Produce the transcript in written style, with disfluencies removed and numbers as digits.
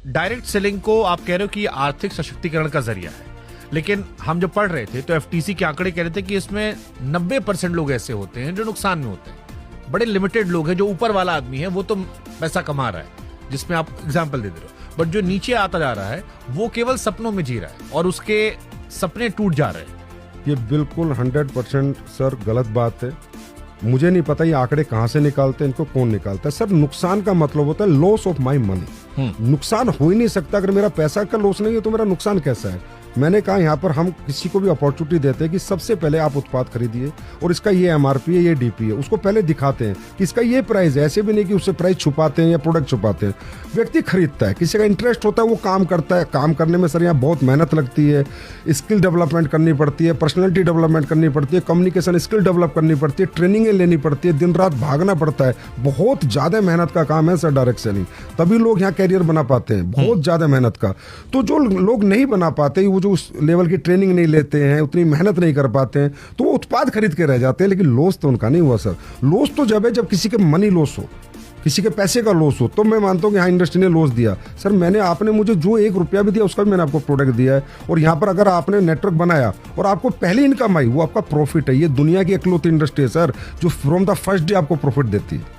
Direct selling को आप कह रहे हो कि ये आर्थिक सशक्तिकरण का जरिया है, लेकिन हम जब पढ़ रहे थे तो एफटीसी के आंकड़े कह रहे थे कि इसमें 90% लोग ऐसे होते हैं जो नुकसान में होते हैं। बड़े लिमिटेड लोग हैं, जो ऊपर वाला आदमी है वो तो पैसा कमा रहा है, जिसमें आप एग्जाम्पल दे रहे हो, बट जो नीचे आता जा रहा है वो केवल सपनों में जी रहा है और उसके सपने टूट जा रहे हैं। ये बिल्कुल 100% सर गलत बात है। मुझे नहीं पता ये आंकड़े कहाँ से निकालते हैं, इनको कौन निकालता है। सर नुकसान का मतलब होता है लॉस ऑफ माई मनी। नुकसान हो ही नहीं सकता, अगर मेरा पैसा का लॉस नहीं है तो मेरा नुकसान कैसा है। मैंने कहा यहाँ पर हम किसी को भी अपॉर्चुनिटी देते हैं कि सबसे पहले आप उत्पाद खरीदिए और इसका ये एमआरपी है, ये डीपी है, उसको पहले दिखाते हैं कि इसका ये प्राइस है। ऐसे भी नहीं कि उससे प्राइस छुपाते हैं या प्रोडक्ट छुपाते हैं। व्यक्ति खरीदता है, किसी का इंटरेस्ट होता है, वो काम करता है। काम करने में सर यहाँ बहुत मेहनत लगती है, स्किल डेवलपमेंट करनी पड़ती है, पर्सनैलिटी डेवलपमेंट करनी पड़ती है, कम्युनिकेशन स्किल डेवलप करनी पड़ती है, ट्रेनिंगें लेनी पड़ती है, दिन रात भागना पड़ता है। बहुत ज़्यादा मेहनत का काम है सर डायरेक्ट सेलिंग, तभी लोग यहाँ कैरियर बना पाते हैं, बहुत ज़्यादा मेहनत का। तो जो लोग नहीं बना पाते, वो जो उस लेवल की ट्रेनिंग नहीं लेते हैं, उतनी मेहनत नहीं कर पाते हैं, तो वो उत्पाद खरीद के रह जाते हैं, लेकिन लॉस तो उनका नहीं हुआ सर। लॉस तो जब है जब किसी के मनी लॉस हो, किसी के पैसे का लॉस हो, तो मैं मानता हूँ कि हाँ इंडस्ट्री ने लॉस दिया। सर आपने मुझे जो 1 रुपया भी दिया उसका भी मैंने आपको प्रोडक्ट दिया है, और यहाँ पर अगर आपने नेटवर्क बनाया और आपको पहली इनकम आई, वो आपका प्रॉफिट है। ये दुनिया की इकलौती इंडस्ट्री है सर जो फ्रॉम द फर्स्ट डे आपको प्रॉफिट देती है।